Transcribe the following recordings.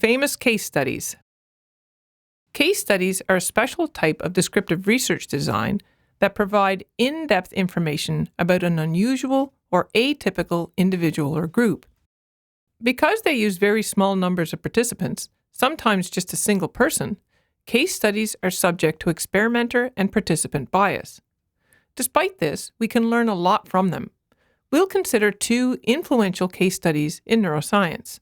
Famous case studies. Case studies are a special type of descriptive research design that provide in-depth information about an unusual or atypical individual or group. Because they use very small numbers of participants, sometimes just a single person, case studies are subject to experimenter and participant bias. Despite this, we can learn a lot from them. We'll consider two influential case studies in neuroscience.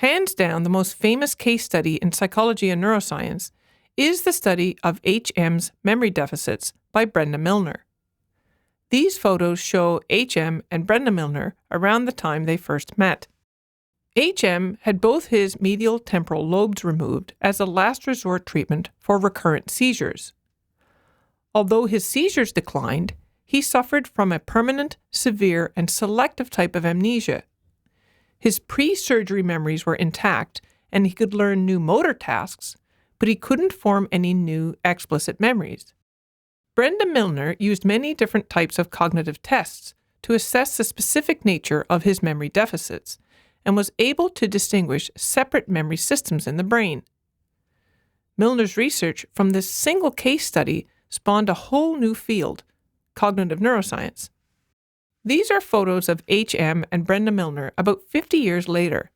Hands down, the most famous case study in psychology and neuroscience is the study of H.M.'s memory deficits by Brenda Milner. These photos show H.M. and Brenda Milner around the time they first met. H.M. had both his medial temporal lobes removed as a last resort treatment for recurrent seizures. Although his seizures declined, he suffered from a permanent, severe, and selective type of amnesia. His pre-surgery memories were intact, and he could learn new motor tasks, but he couldn't form any new explicit memories. Brenda Milner used many different types of cognitive tests to assess the specific nature of his memory deficits, and was able to distinguish separate memory systems in the brain. Milner's research from this single case study spawned a whole new field, cognitive neuroscience. These are photos of H.M. and Brenda Milner about 50 years later.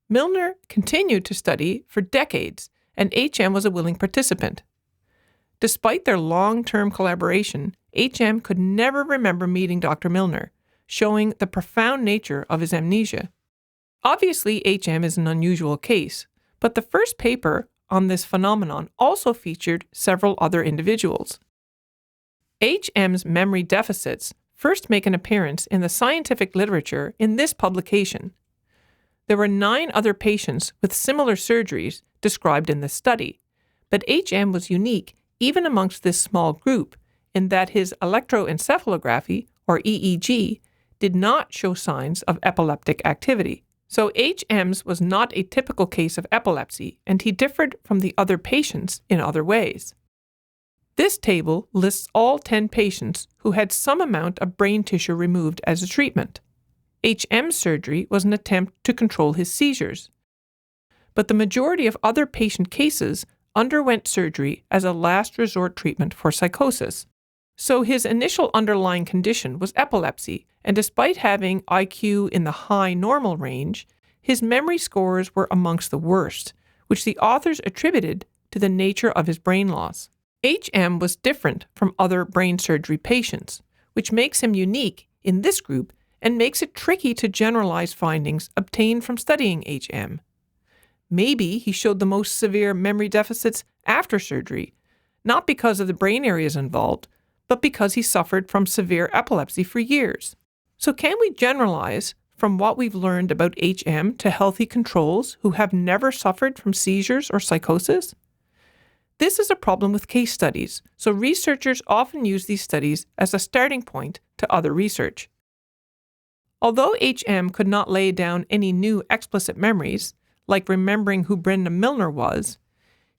Milner continued to study for decades, and H.M. was a willing participant. Despite their long-term collaboration, H.M. could never remember meeting Dr. Milner, showing the profound nature of his amnesia. Obviously, H.M. is an unusual case, but the first paper on this phenomenon also featured several other individuals. H.M.'s memory deficits first make an appearance in the scientific literature in this publication. There were 9 other patients with similar surgeries described in this study, but H.M. was unique even amongst this small group in that his electroencephalography, or EEG, did not show signs of epileptic activity. So H.M.'s was not a typical case of epilepsy, and he differed from the other patients in other ways. This table lists all 10 patients who had some amount of brain tissue removed as a treatment. H.M.'s surgery was an attempt to control his seizures, but the majority of other patient cases underwent surgery as a last resort treatment for psychosis. So his initial underlying condition was epilepsy, and despite having IQ in the high normal range, his memory scores were amongst the worst, which the authors attributed to the nature of his brain loss. H.M. was different from other brain surgery patients, which makes him unique in this group and makes it tricky to generalize findings obtained from studying H.M. Maybe he showed the most severe memory deficits after surgery, not because of the brain areas involved, but because he suffered from severe epilepsy for years. So can we generalize from what we've learned about H.M. to healthy controls who have never suffered from seizures or psychosis? This is a problem with case studies, so researchers often use these studies as a starting point to other research. Although H.M. could not lay down any new explicit memories, like remembering who Brenda Milner was,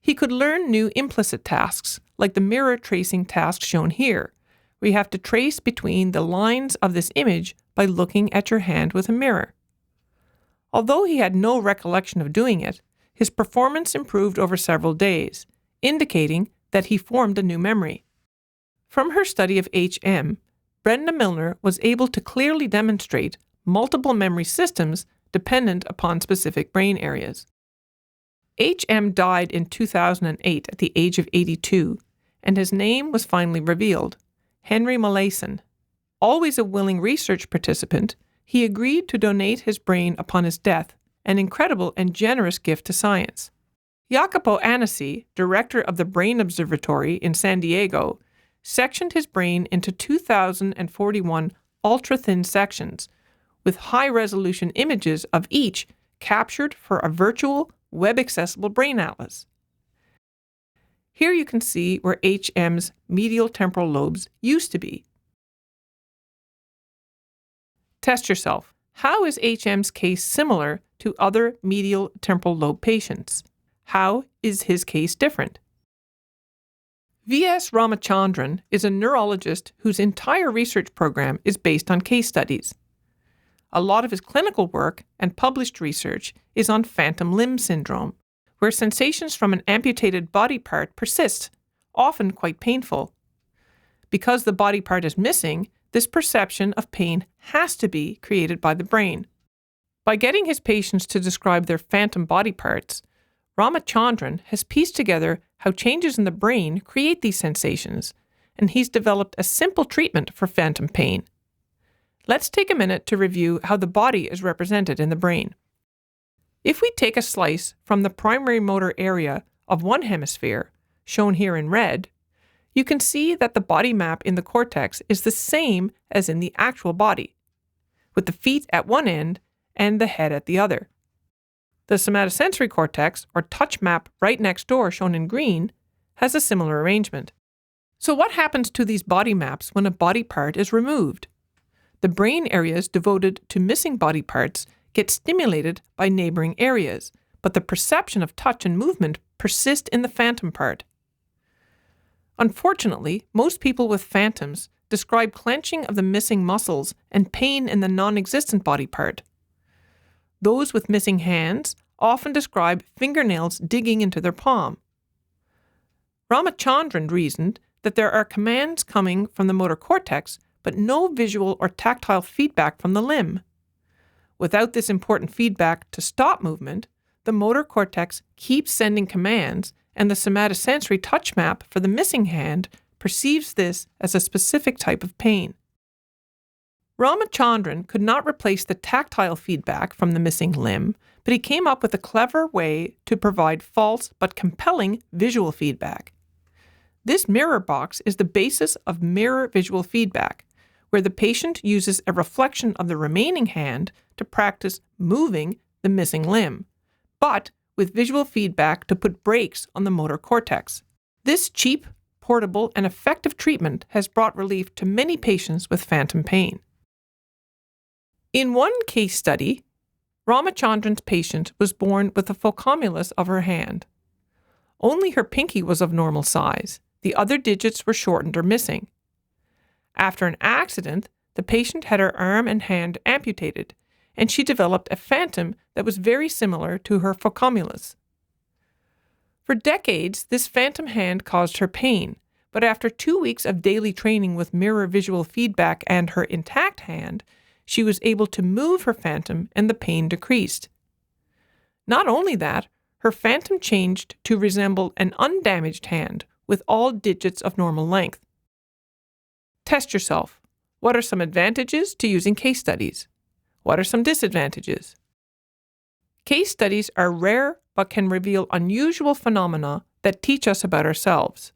he could learn new implicit tasks, like the mirror tracing task shown here, where you have to trace between the lines of this image by looking at your hand with a mirror. Although he had no recollection of doing it, his performance improved over several days, indicating that he formed a new memory. From her study of H.M., Brenda Milner was able to clearly demonstrate multiple memory systems dependent upon specific brain areas. H.M. died in 2008 at the age of 82, and his name was finally revealed, Henry Molaison. Always a willing research participant, he agreed to donate his brain upon his death, an incredible and generous gift to science. Jacopo Annesi, director of the Brain Observatory in San Diego, sectioned his brain into 2,041 ultra-thin sections, with high-resolution images of each captured for a virtual, web-accessible brain atlas. Here you can see where H.M.'s medial temporal lobes used to be. Test yourself. How is H.M.'s case similar to other medial temporal lobe patients? How is his case different? V.S. Ramachandran is a neurologist whose entire research program is based on case studies. A lot of his clinical work and published research is on phantom limb syndrome, where sensations from an amputated body part persist, often quite painful. Because the body part is missing, this perception of pain has to be created by the brain. By getting his patients to describe their phantom body parts, Ramachandran has pieced together how changes in the brain create these sensations, and he's developed a simple treatment for phantom pain. Let's take a minute to review how the body is represented in the brain. If we take a slice from the primary motor area of one hemisphere, shown here in red, you can see that the body map in the cortex is the same as in the actual body, with the feet at one end and the head at the other. The somatosensory cortex, or touch map right next door shown in green, has a similar arrangement. So what happens to these body maps when a body part is removed? The brain areas devoted to missing body parts get stimulated by neighboring areas, but the perception of touch and movement persist in the phantom part. Unfortunately, most people with phantoms describe clenching of the missing muscles and pain in the non-existent body part. Those with missing hands often describe fingernails digging into their palm. Ramachandran reasoned that there are commands coming from the motor cortex, but no visual or tactile feedback from the limb. Without this important feedback to stop movement, the motor cortex keeps sending commands, and the somatosensory touch map for the missing hand perceives this as a specific type of pain. Ramachandran could not replace the tactile feedback from the missing limb, but he came up with a clever way to provide false but compelling visual feedback. This mirror box is the basis of mirror visual feedback, where the patient uses a reflection of the remaining hand to practice moving the missing limb, but with visual feedback to put brakes on the motor cortex. This cheap, portable, and effective treatment has brought relief to many patients with phantom pain. In one case study, Ramachandran's patient was born with a phocoemulus of her hand. Only her pinky was of normal size. The other digits were shortened or missing. After an accident, the patient had her arm and hand amputated, and she developed a phantom that was very similar to her phocoemulus. For decades, this phantom hand caused her pain, but after 2 weeks of daily training with mirror visual feedback and her intact hand, she was able to move her phantom and the pain decreased. Not only that, her phantom changed to resemble an undamaged hand with all digits of normal length. Test yourself. What are some advantages to using case studies? What are some disadvantages? Case studies are rare but can reveal unusual phenomena that teach us about ourselves.